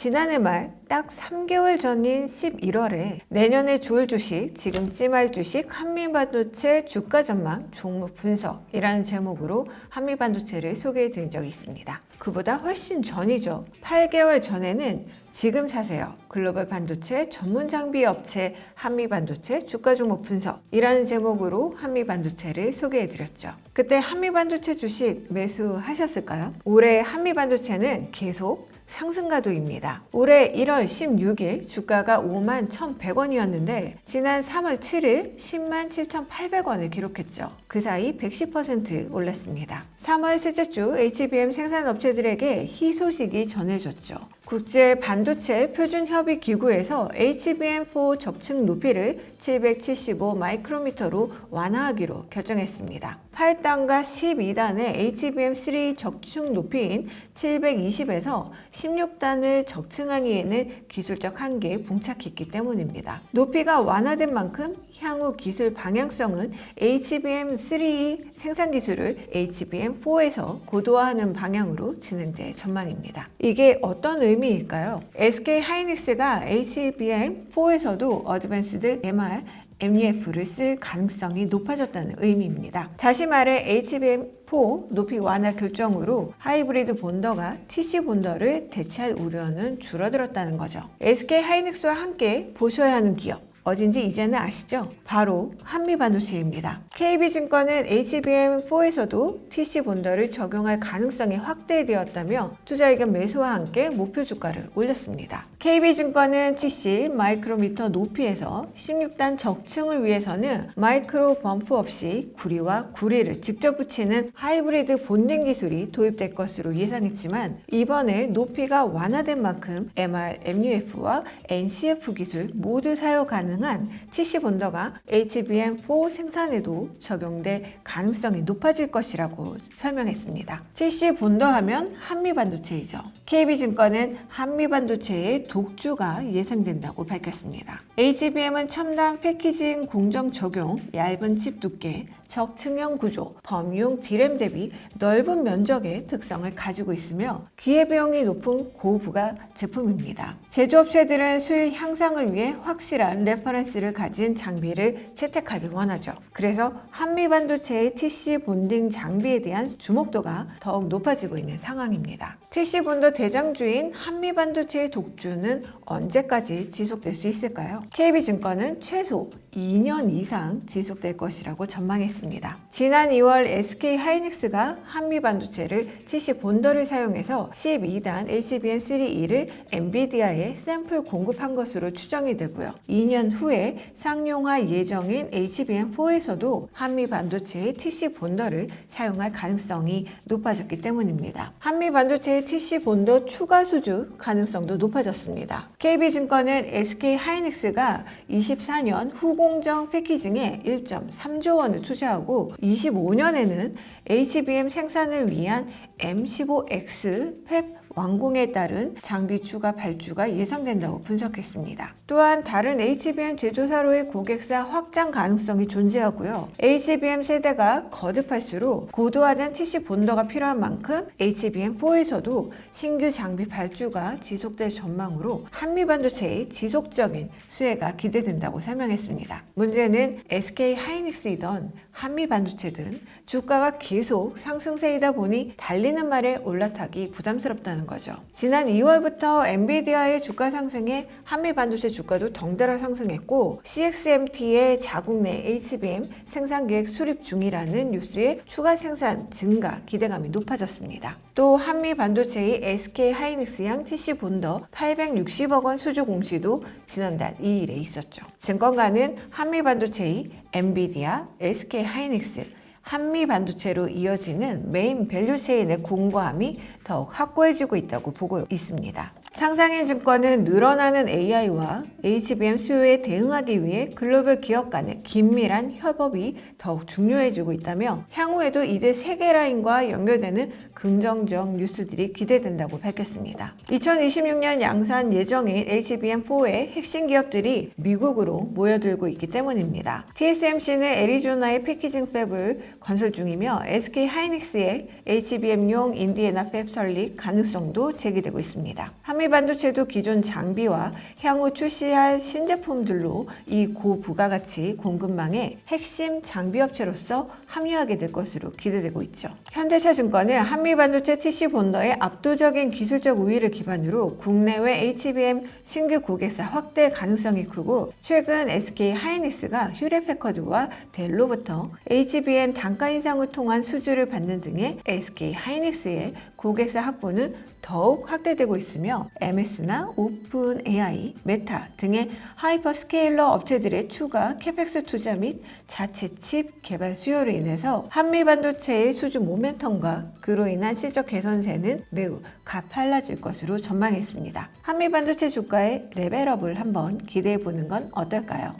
지난해 말 딱 3개월 전인 11월에 내년에 좋을 주식, 지금 찜할 주식, 한미반도체 주가 전망, 종목 분석이라는 제목으로 한미반도체를 소개해 드린 적이 있습니다. 그보다 훨씬 전이죠. 8개월 전에는 지금 사세요. 글로벌 반도체 전문 장비 업체 한미반도체 주가 종목 분석이라는 제목으로 한미반도체를 소개해 드렸죠. 그때 한미반도체 주식 매수하셨을까요? 올해 한미반도체는 계속 상승가도입니다. 올해 1월 16일 주가가 51,100원이었는데 지난 3월 7일 107,800원을 기록했죠. 그 사이 110% 올랐습니다. 3월 셋째 주 HBM 생산업체들에게 희소식이 전해졌죠. 국제 반도체 표준협의 기구에서 HBM4 적층 높이를 775 마이크로미터로 완화하기로 결정했습니다. 8단과 12단의 HBM3 적층 높이인 720에서 16단을 적층하기에는 기술적 한계에 봉착했기 때문입니다. 높이가 완화된 만큼 향후 기술 방향성은 HBM3 생산 기술을 HBM4에서 고도화하는 방향으로 진행될 전망입니다. 이게 어떤 의미일까요? SK 하이닉스가 HBM4에서도 어드밴스드 MR MUF를 쓸 가능성이 높아졌다는 의미입니다. 다시 말해 HBM4 높이 완화 결정으로 하이브리드 본더가 TC 본더를 대체할 우려는 줄어들었다는 거죠. SK 하이닉스와 함께 보셔야 하는 기업 어딘지 이제는 아시죠? 바로 한미반도체입니다. KB증권은 HBM4에서도 TC 본더를 적용할 가능성이 확대되었다며 투자 의견 매수와 함께 목표 주가를 올렸습니다. KB증권은 TC 마이크로미터 높이에서 16단 적층을 위해서는 마이크로 범프 없이 구리와 구리를 직접 붙이는 하이브리드 본딩 기술이 도입될 것으로 예상했지만 이번에 높이가 완화된 만큼 MR, MUF와 NCF 기술 모두 사용 가능한 TC 본더가 HBM4 생산에도 적용될 가능성이 높아질 것이라고 설명했습니다. TC 본더 하면 한미반도체이죠. KB증권은 한미반도체의 독주가 예상된다고 밝혔습니다. HBM은 첨단 패키징 공정 적용, 얇은 칩 두께, 적층형 구조, 범용 D램 대비 넓은 면적의 특성을 가지고 있으며 기회비용이 높은 고부가 제품입니다. 제조업체들은 수율 향상을 위해 확실한 레퍼런스를 가진 장비를 채택하길 원하죠. 그래서 한미반도체의 TC 본딩 장비에 대한 주목도가 더욱 높아지고 있는 상황입니다. TC 본더 대장주인 한미반도체의 독주는 언제까지 지속될 수 있을까요? KB증권은 최소 2년 이상 지속될 것이라고 전망했습니다. 지난 2월 SK 하이닉스가 한미반도체를 TC 본더를 사용해서 12단 HBM3E를 엔비디아에 샘플 공급한 것으로 추정이 되고요. 2년 후에 상용화 예정인 HBM4에서도 한미반도체의 TC 본더를 사용할 가능성이 높아졌기 때문입니다. 한미반도체의 TC 본더 추가 수주 가능성도 높아졌습니다. KB증권은 SK 하이닉스가 24년 후공정 패키징에 1.3조 원을 투자하고 25년에는 HBM 생산을 위한 M15X 팹 완공에 따른 장비 추가 발주가 예상된다고 분석했습니다. 또한 다른 HBM 제조사로의 고객사 확장 가능성이 존재하고요. HBM 세대가 거듭할수록 고도화된 TC 본더가 필요한 만큼 HBM4에서도 신규 장비 발주가 지속될 전망으로 한미반도체의 지속적인 수혜가 기대된다고 설명했습니다. 문제는 SK 하이닉스이던 한미반도체든 주가가 계속 상승세이다 보니 달리는 말에 올라타기 부담스럽다는 거죠. 지난 2월부터 엔비디아의 주가 상승에 한미반도체 주가도 덩달아 상승했고 CXMT의 자국 내 HBM 생산 계획 수립 중이라는 뉴스에 추가 생산 증가 기대감이 높아졌습니다. 또 한미반도체의 SK 하이닉스양 TC 본더 860억 원 수주 공시도 지난달 2일에 있었죠. 증권가는 한미반도체의 엔비디아, SK 하이닉스, 한미반도체로 이어지는 메인 밸류체인의 공고함이 더욱 확고해지고 있다고 보고 있습니다. 상장인 증권은 늘어나는 AI와 HBM 수요에 대응하기 위해 글로벌 기업 간의 긴밀한 협업이 더욱 중요해지고 있다며 향후에도 이들 세 개 라인과 연결되는 긍정적 뉴스들이 기대된다고 밝혔습니다. 2026년 양산 예정인 HBM4의 핵심 기업들이 미국으로 모여들고 있기 때문입니다. TSMC는 애리조나의 패키징 팹을 건설 중이며 SK 하이닉스의 HBM용 인디애나 팹 설립 가능성도 제기되고 있습니다. 한미반도체도 기존 장비와 향후 출시할 신제품들로 이 고부가가치 공급망의 핵심 장비업체로서 합류하게 될 것으로 기대되고 있죠. 현대차증권은 한미반도체 TC 본더의 압도적인 기술적 우위를 기반으로 국내외 HBM 신규 고객사 확대 가능성이 크고, 최근 SK 하이닉스가 휴렛패커드와 델로부터 HBM 단가 인상을 통한 수주를 받는 등의 SK 하이닉스의 고객사 확보는 더욱 확대되고 있으며, MS나 오픈 AI, 메타 등의 하이퍼스케일러 업체들의 추가 캐펙스 투자 및 자체 칩 개발 수요로 인해서 한미 반도체의 수주 모멘텀과 그로 인한 실적 개선세는 매우 가팔라질 것으로 전망했습니다. 한미 반도체 주가의 레벨업을 한번 기대해 보는 건 어떨까요?